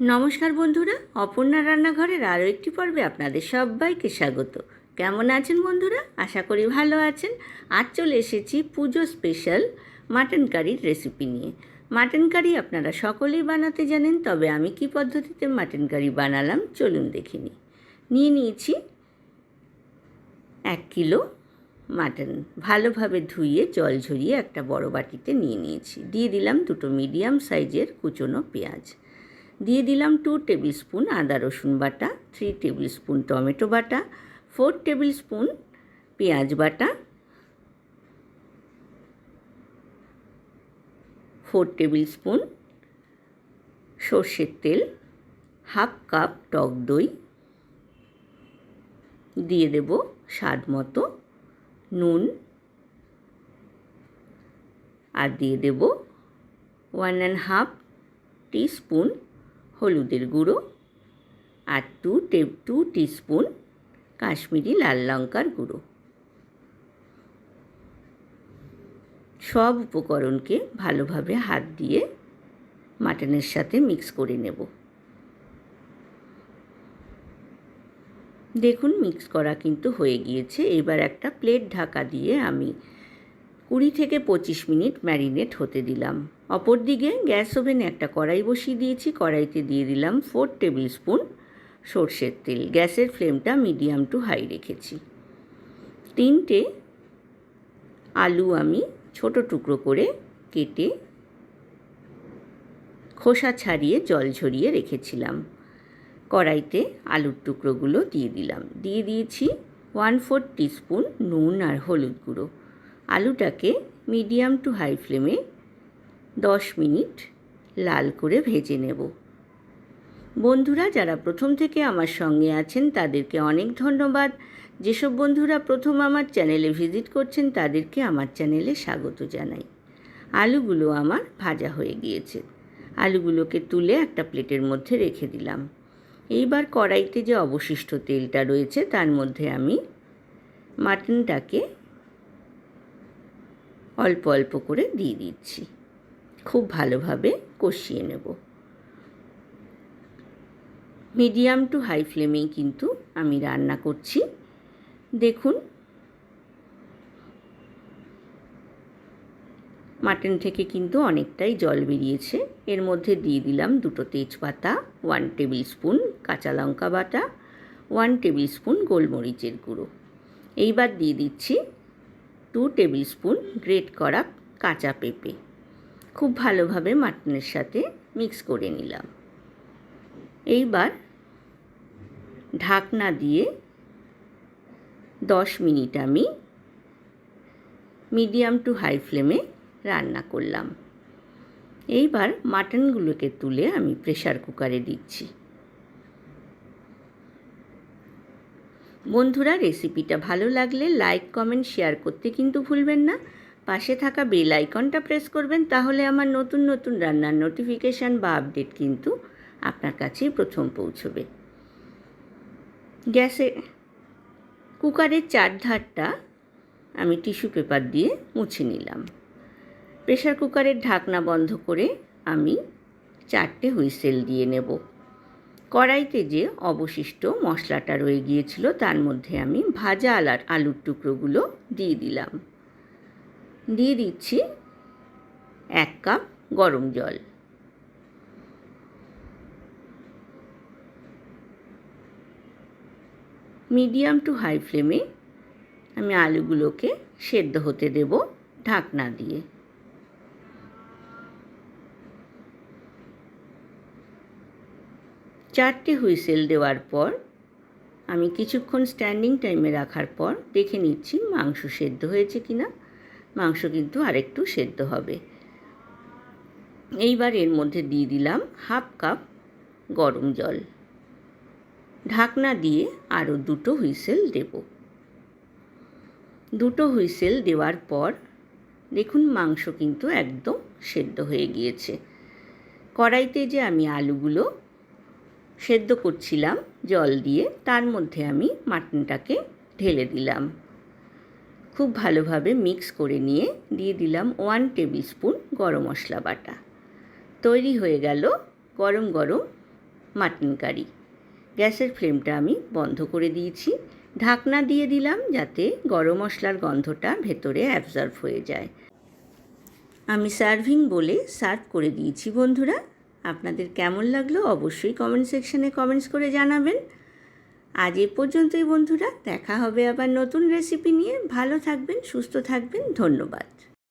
নমস্কার বন্ধুরা, অপর্ণা রান্নাঘরের আরও একটি পর্বে আপনাদের সবাইকে স্বাগত। কেমন আছেন বন্ধুরা? আশা করি ভালো আছেন। আজ চলে এসেছি পুজো স্পেশাল মাটন কারির রেসিপি নিয়ে। মাটন কারি আপনারা সকলেই বানাতে জানেন, তবে আমি কি পদ্ধতিতে মাটন কারি বানালাম চলুন দেখে নিই। নিয়ে নিয়েছি 1 কিলো মাটন, ভালোভাবে ধুয়ে জল ঝরিয়ে একটা বড় বাটিতে নিয়ে নিয়েছি। দিয়ে দিলাম 2 মিডিয়াম সাইজের কুচনো পেঁয়াজ, দিয়ে দিলাম 2 টেবিল স্পুন আদা রসুন বাটা, 3 টেবিল স্পুন টমেটো বাটা, 4 টেবিল স্পুন পেঁয়াজ বাটা, 4 টেবিল স্পুন সর্ষের তেল, হাফ কাপ টক দই, দিয়ে দেব স্বাদ মতো নুন, আর দিয়ে দেব 1.5 টিস্পুন হলুদের গুঁড়ো, আর 2 টিস্পুন কাশ্মীরি লাল লঙ্কার গুঁড়ো। সব উপকরণকে ভালোভাবে হাত দিয়ে মাটনের সাথে মিক্স করে নেব। দেখুন মিক্স করা কিন্তু হয়ে গিয়েছে। এবার একটা প্লেট ঢাকা দিয়ে আমি 20 থেকে 25 মিনিট ম্যারিনেট হতে দিলাম। অপরদিকে গ্যাস ওভেনে একটা কড়াই বসিয়ে দিয়েছি। কড়াইতে দিয়ে দিলাম 4 টেবিল স্পুন সর্ষের তেল। গ্যাসের ফ্লেমটা মিডিয়াম টু হাই রেখেছি। 3টে আলু আমি ছোট টুকরো করে কেটে খোসা ছাড়িয়ে জল ঝরিয়ে রেখেছিলাম। কড়াইতে আলুর টুকরোগুলো দিয়ে দিলাম। দিয়ে দিয়েছি 1/4 টিস্পুন নুন আর হলুদ গুঁড়ো। আলুটাকে মিডিয়াম টু হাই ফ্লেমে 10 মিনিট লাল করে ভেজে নেব। বন্ধুরা যারা প্রথম থেকে আমার সঙ্গে আছেন তাদেরকে অনেক ধন্যবাদ। যেসব বন্ধুরা প্রথম আমার চ্যানেলে ভিজিট করছেন তাদেরকে আমার চ্যানেলে স্বাগত জানাই। আলুগুলো আমার ভাজা হয়ে গিয়েছে। আলুগুলোকে তুলে একটা প্লেটের মধ্যে রেখে দিলাম। এইবার কড়াইতে যে অবশিষ্ট তেলটা রয়েছে তার মধ্যে আমি মাটনটাকে অল্প অল্প করে দিয়ে দিচ্ছি। খুব ভালোভাবে কষিয়ে নেব। মিডিয়াম টু হাই ফ্লেমেই কিন্তু আমি রান্না করছি। দেখুন মাটন থেকে কিন্তু অনেকটাই জল বেরিয়েছে। এর মধ্যে দিয়ে দিলাম 2 তেজপাতা, 1 টেবিল স্পুন কাঁচা লঙ্কা বাটা, 1 টেবিল স্পুন গোলমরিচের গুঁড়ো। এইবার দিয়ে দিচ্ছি 2 টেবিল স্পুন গ্রেট করা কাঁচা পেঁপে। খুব ভালোভাবে মাটনের সাথে মিক্স করে নিলাম। এইবার ঢাকনা দিয়ে 10 মিনিট আমি মিডিয়াম টু হাই ফ্লেমে রান্না করলাম। এইবার মাটনগুলোকে তুলে আমি প্রেসার কুকারে দিচ্ছি। বন্ধুরা রেসিপিটা ভালো লাগলে লাইক কমেন্ট শেয়ার করতে কিন্তু ভুলবেন না। পাশে থাকা বেল আইকনটা প্রেস করবেন, তাহলে আমার নতুন নতুন রান্নার নোটিফিকেশান বা আপডেট কিন্তু আপনার কাছেই প্রথম পৌঁছবে। গ্যাসে কুকারের চারধারটা আমি টিস্যু পেপার দিয়ে মুছে নিলাম। প্রেসার কুকারের ঢাকনা বন্ধ করে আমি 4টে হুইসেল দিয়ে নেব। কড়াইতে যে অবশিষ্ট মশলাটা রয়ে গিয়েছিল তার মধ্যে আমি ভাজা আলুর টুকরোগুলো দিয়ে দিলাম। দিয়ে দিচ্ছি 1 কাপ গরম জল। মিডিয়াম টু হাই ফ্লেমে আমি আলুগুলোকে সেদ্ধ হতে দেব ঢাকনা দিয়ে। চারটে হুইসেল দেওয়ার পর আমি কিছুক্ষণ স্ট্যান্ডিং টাইমে রাখার পর দেখে নিচ্ছি মাংস সেদ্ধ হয়েছে কিনা। মাংস কিন্তু আরেকটু সেদ্ধ হবে। এইবার এর মধ্যে দিয়ে দিলাম 1/2 কাপ গরম জল। ঢাকনা দিয়ে আরও 2 হুইসেল দেব। 2 হুইসেল দেওয়ার পর দেখুন মাংস কিন্তু একদম সেদ্ধ হয়ে গিয়েছে। কড়াইতে যে আমি আলুগুলো সেদ্ধ করছিলাম জল দিয়ে তার মধ্যে আমি মাটনটাকে ঢেলে দিলাম। খুব ভালোভাবে মিক্স করে নিয়ে দিয়ে দিলাম 1 টেবিল স্পুন গরম মশলা বাটা। তৈরি হয়ে গেল গরম গরম মাটন কারি। গ্যাসের ফ্লেমটা আমি বন্ধ করে দিয়েছি। ঢাকনা দিয়ে দিলাম যাতে গরম মশলার গন্ধটা ভেতরে অ্যাবজর্ব হয়ে যায়। আমি সার্ভিং বলে সার্ভ করে দিয়েছি বন্ধুরা। আপনাদের কেমন লাগলো অবশ্যই কমেন্ট সেকশানে কমেন্টস করে জানাবেন। আজ এ পর্যন্তই বন্ধুরা, দেখা হবে আবার নতুন রেসিপি নিয়ে। ভালো থাকবেন, সুস্থ থাকবেন, ধন্যবাদ।